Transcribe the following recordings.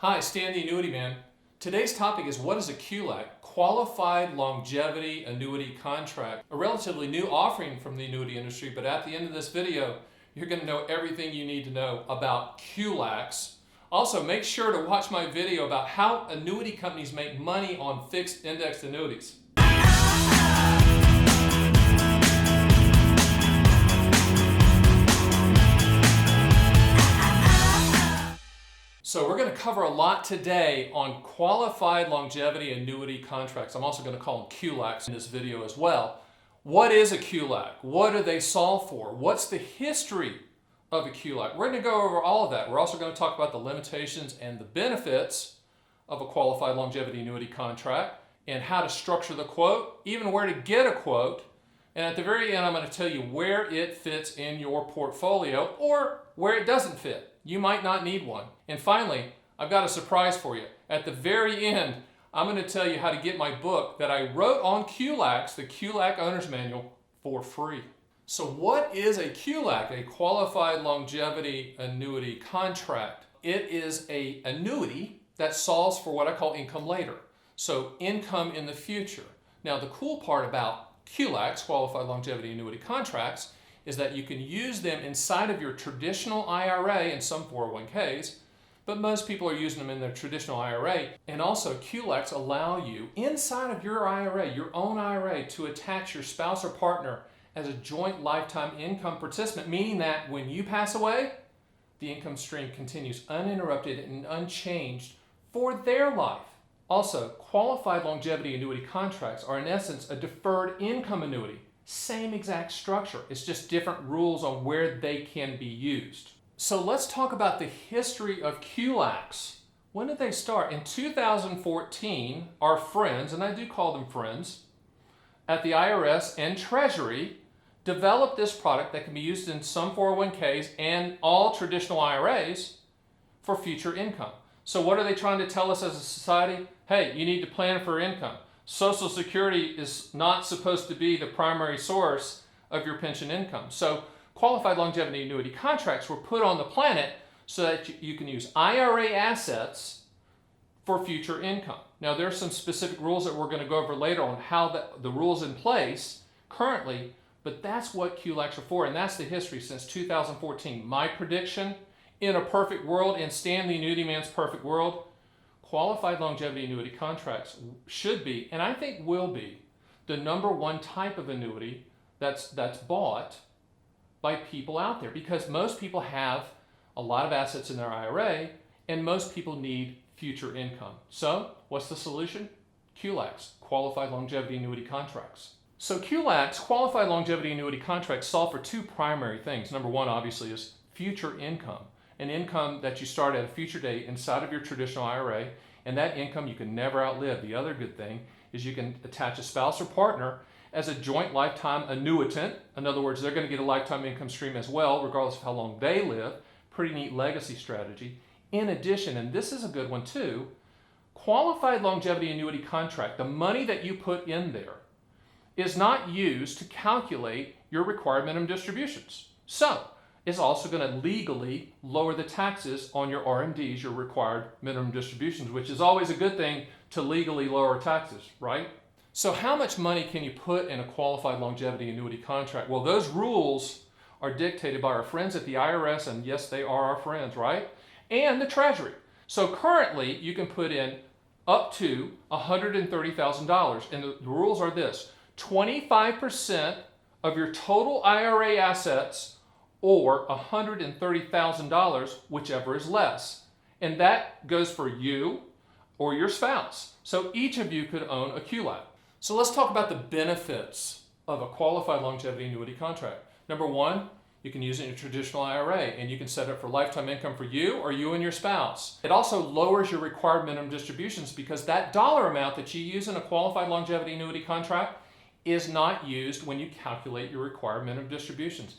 Hi, Stan the Annuity Man. Today's topic is what is a QLAC, Qualified Longevity Annuity Contract, a relatively new offering from the annuity industry, but at the end of this video, you're going to know everything you need to know about QLACs. Also, make sure to watch my video about how annuity companies make money on fixed indexed annuities. So we're going to cover a lot today on qualified longevity annuity contracts. I'm also going to call them QLACs in this video as well. What is a QLAC? What do they solve for? What's the history of a QLAC? We're going to go over all of that. We're also going to talk about the limitations and the benefits of a qualified longevity annuity contract and how to structure the quote, even where to get a quote. And at the very end, I'm going to tell you where it fits in your portfolio or where it doesn't fit. You might not need one. And finally, I've got a surprise for you. At the very end, I'm going to tell you how to get my book that I wrote on QLACs, the QLAC Owner's Manual, for free. So what is a QLAC, a Qualified Longevity Annuity Contract? It is an annuity that solves for what I call income later. So income in the future. Now the cool part about QLACs, Qualified Longevity Annuity Contracts, is that you can use them inside of your traditional IRA and some 401ks, but most people are using them in their traditional IRA. And also QLACs allow you inside of your IRA, your own IRA, to attach your spouse or partner as a joint lifetime income participant, meaning that when you pass away, the income stream continues uninterrupted and unchanged for their life. Also, qualified longevity annuity contracts are in essence a deferred income annuity. Same exact structure. It's just different rules on where they can be used. So let's talk about the history of QLACs. When did they start? In 2014, our friends, and I do call them friends, at the IRS and Treasury developed this product that can be used in some 401ks and all traditional IRAs for future income. So what are they trying to tell us as a society? Hey, you need to plan for income. Social Security is not supposed to be the primary source of your pension income. So qualified longevity annuity contracts were put on the planet so that you can use IRA assets for future income. Now there are some specific rules that we're going to go over later on how the rules in place currently, but that's what QLACs are for, and that's the history since 2014. My prediction, in a perfect world, in Stan the Annuity Man's perfect world, qualified longevity annuity contracts should be, and I think will be, the number one type of annuity that's bought by people out there, because most people have a lot of assets in their IRA and most people need future income. So what's the solution? QLACs, qualified longevity annuity contracts. So QLACs, qualified longevity annuity contracts, solve for two primary things. Number one, obviously, is future income. An income that you start at a future date inside of your traditional IRA, and that income you can never outlive. The other good thing is you can attach a spouse or partner as a joint lifetime annuitant. In other words, they're going to get a lifetime income stream as well, regardless of how long they live. Pretty neat legacy strategy. In addition, and this is a good one too, qualified longevity annuity contract, the money that you put in there is not used to calculate your required minimum distributions. So it's also going to legally lower the taxes on your RMDs, your required minimum distributions, which is always a good thing to legally lower taxes, right? So how much money can you put in a qualified longevity annuity contract? Well, those rules are dictated by our friends at the IRS, and yes, they are our friends, right? And the Treasury. So currently, you can put in up to $130,000, and the rules are this: 25% of your total IRA assets or $130,000, whichever is less. And that goes for you or your spouse. So each of you could own a QLAC. So let's talk about the benefits of a qualified longevity annuity contract. Number one, you can use it in your traditional IRA, and you can set it for lifetime income for you or you and your spouse. It also lowers your required minimum distributions because that dollar amount that you use in a qualified longevity annuity contract is not used when you calculate your required minimum distributions.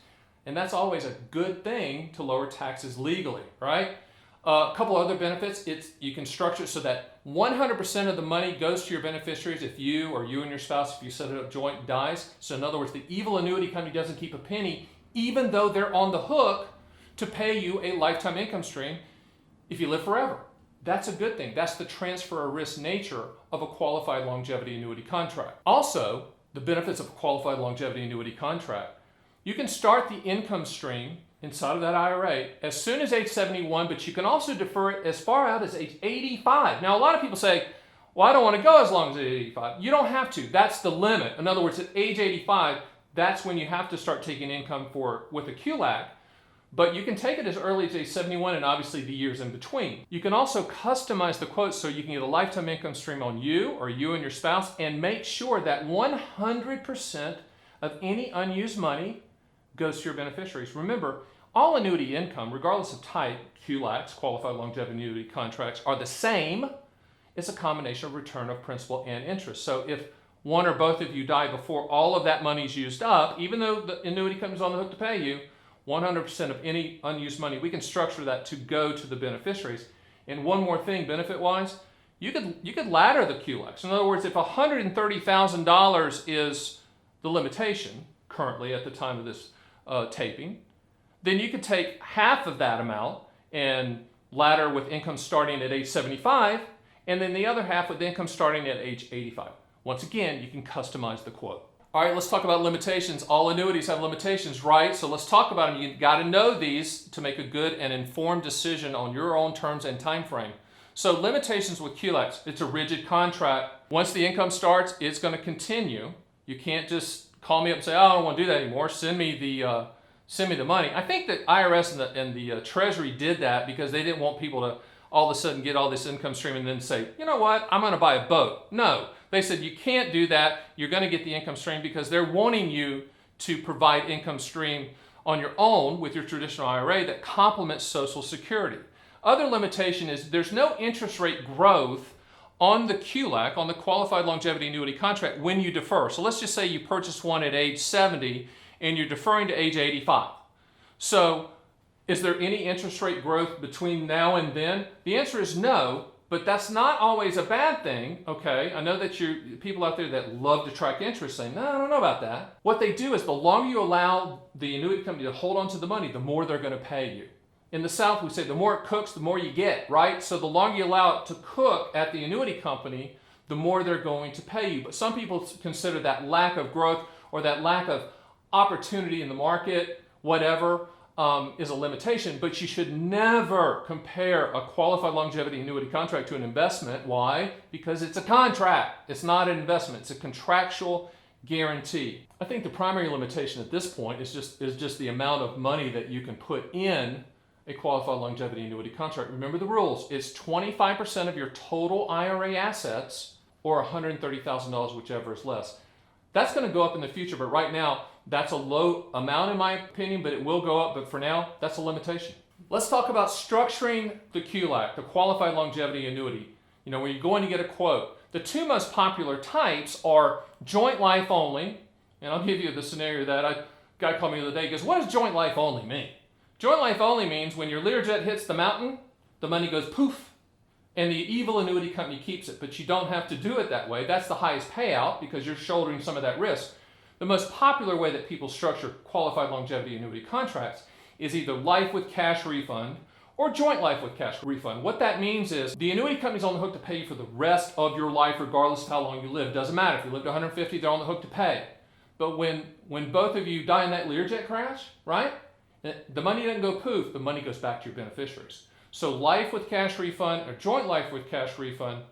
And that's always a good thing to lower taxes legally, right? A couple other benefits, you can structure it so that 100% of the money goes to your beneficiaries if you or you and your spouse, if you set it up joint, dies. So in other words, the evil annuity company doesn't keep a penny, even though they're on the hook to pay you a lifetime income stream if you live forever. That's a good thing. That's the transfer of risk nature of a qualified longevity annuity contract. Also, the benefits of a qualified longevity annuity contract. You can start the income stream inside of that IRA as soon as age 71, but you can also defer it as far out as age 85. Now, a lot of people say, well, I don't want to go as long as age 85. You don't have to. That's the limit. In other words, at age 85, that's when you have to start taking income with a QLAC. But you can take it as early as age 71 and obviously the years in between. You can also customize the quotes so you can get a lifetime income stream on you or you and your spouse, and make sure that 100% of any unused money goes to your beneficiaries. Remember, all annuity income, regardless of type, QLACs, qualified longevity annuity contracts, are the same. It's a combination of return of principal and interest. So if one or both of you die before all of that money is used up, even though the annuity company's on the hook to pay you, 100% of any unused money, we can structure that to go to the beneficiaries. And one more thing, benefit-wise, you could ladder the QLACs. In other words, if $130,000 is the limitation currently at the time of this taping, then you could take half of that amount and ladder with income starting at age 75, and then the other half with income starting at age 85. Once again, you can customize the quote. All right, let's talk about limitations. All annuities have limitations, right? So let's talk about them. You've got to know these to make a good and informed decision on your own terms and time frame. So limitations with QLACs, it's a rigid contract. Once the income starts, it's going to continue. You can't just call me up and say, oh, I don't want to do that anymore. Send me the money. I think that IRS and the Treasury did that because they didn't want people to all of a sudden get all this income stream and then say, you know what, I'm going to buy a boat. No, they said you can't do that. You're going to get the income stream because they're wanting you to provide income stream on your own with your traditional IRA that complements Social Security. Other limitation is there's no interest rate growth on the QLAC, on the qualified longevity annuity contract, when you defer. So let's just say you purchase one at age 70 and you're deferring to age 85. So is there any interest rate growth between now and then? The answer is no, but that's not always a bad thing, okay? I know that you people out there that love to track interest saying, no, I don't know about that. What they do is the longer you allow the annuity company to hold on to the money, the more they're going to pay you. In the South, we say the more it cooks, the more you get, right? So the longer you allow it to cook at the annuity company, the more they're going to pay you. But some people consider that lack of growth or that lack of opportunity in the market, whatever, is a limitation. But you should never compare a qualified longevity annuity contract to an investment. Why? Because it's a contract. It's not an investment. It's a contractual guarantee. I think the primary limitation at this point is just the amount of money that you can put in a qualified longevity annuity contract. Remember the rules. It's 25% of your total IRA assets or $130,000, whichever is less. That's going to go up in the future, but right now, that's a low amount in my opinion, but it will go up. But for now, that's a limitation. Let's talk about structuring the QLAC, the qualified longevity annuity. You know, when you're going to get a quote, the two most popular types are joint life only. And I'll give you the scenario that a guy called me the other day. He goes, what does joint life only mean? Joint life only means when your Learjet hits the mountain, the money goes poof, and the evil annuity company keeps it. But you don't have to do it that way. That's the highest payout because you're shouldering some of that risk. The most popular way that people structure qualified longevity annuity contracts is either life with cash refund or joint life with cash refund. What that means is the annuity company's on the hook to pay you for the rest of your life regardless of how long you live. Doesn't matter. If you live to 150, they're on the hook to pay. But when both of you die in that Learjet crash, right? The money doesn't go poof, the money goes back to your beneficiaries. So life with cash refund or joint life with cash refund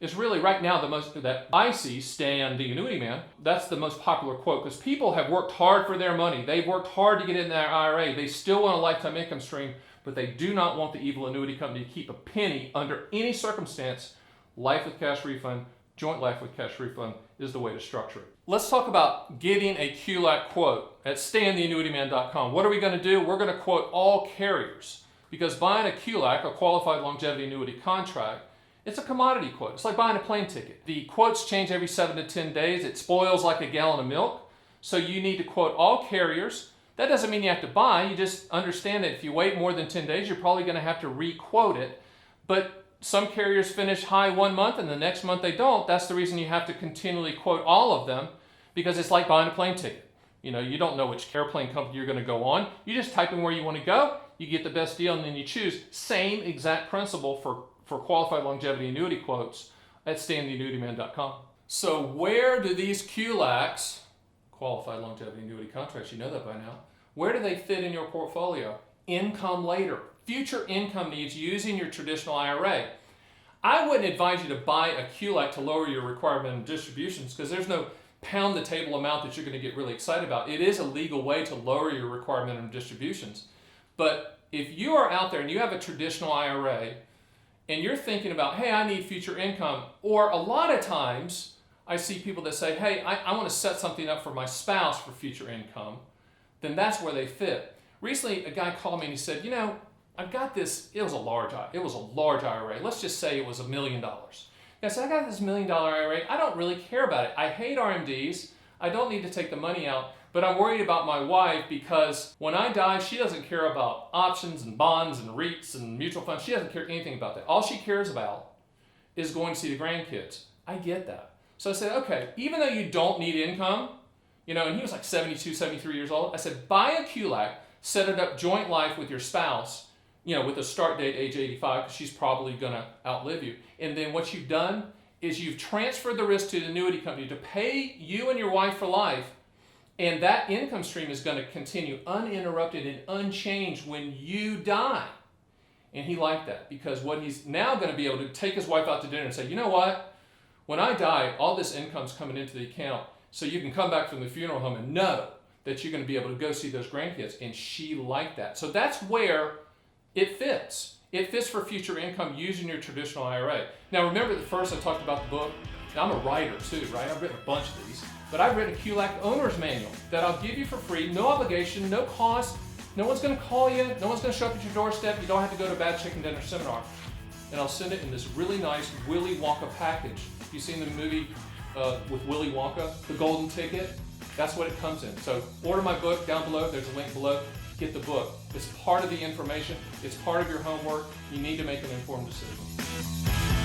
is really right now the most that I see, Stan, the Annuity Man, that's the most popular quote because people have worked hard for their money. They've worked hard to get in their IRA. They still want a lifetime income stream, but they do not want the evil annuity company to keep a penny under any circumstance. Life with cash refund, joint life with cash refund is the way to structure it. Let's talk about getting a QLAC quote at stantheannuityman.com. What are we going to do? We're going to quote all carriers because buying a QLAC, a qualified longevity annuity contract, it's a commodity quote. It's like buying a plane ticket. The quotes change every 7 to 10 days. It spoils like a gallon of milk. So you need to quote all carriers. That doesn't mean you have to buy. You just understand that if you wait more than 10 days, you're probably going to have to re-quote it. But some carriers finish high one month and the next month they don't. That's the reason you have to continually quote all of them because it's like buying a plane ticket. You know, you don't know which airplane company you're going to go on. You just type in where you want to go, you get the best deal, and then you choose. Same exact principle for qualified longevity annuity quotes at StanTheAnnuityMan.com. So where do these QLACs, qualified longevity annuity contracts, you know that by now, where do they fit in your portfolio? Income later, future income needs using your traditional IRA. I wouldn't advise you to buy a QLAC to lower your required minimum distributions because there's no pound the table amount that you're going to get really excited about. It is a legal way to lower your required minimum distributions. But if you are out there and you have a traditional IRA and you're thinking about, hey, I need future income, or a lot of times I see people that say, hey, I want to set something up for my spouse for future income, then that's where they fit. Recently, a guy called me and he said, you know, I've got this, it was a large IRA. Let's just say it was $1 million. I said, I got this $1 million IRA. I don't really care about it. I hate RMDs. I don't need to take the money out, but I'm worried about my wife because when I die, she doesn't care about options and bonds and REITs and mutual funds. She doesn't care anything about that. All she cares about is going to see the grandkids. I get that. So I said, okay, even though you don't need income, you know, and he was like 72, 73 years old, I said, buy a QLAC, set it up joint life with your spouse, you know, with a start date age 85, because she's probably going to outlive you. And then what you've done is you've transferred the risk to the annuity company to pay you and your wife for life, and that income stream is going to continue uninterrupted and unchanged when you die. And he liked that because what he's now going to be able to take his wife out to dinner and say, you know what, when I die, all this income's coming into the account, so you can come back from the funeral home and know that you're going to be able to go see those grandkids. And she liked that. So that's where it fits. It fits for future income using your traditional IRA. Now remember that first I talked about the book. Now I'm a writer too, right? I've written a bunch of these. But I've written a QLAC owner's manual that I'll give you for free, no obligation, no cost. No one's going to call you. No one's going to show up at your doorstep. You don't have to go to a bad chicken dinner seminar. And I'll send it in this really nice Willy Wonka package. You've seen the movie with Willy Wonka, The Golden Ticket? That's what it comes in. So order my book down below. There's a link below. Get the book. It's part of the information. It's part of your homework. You need to make an informed decision.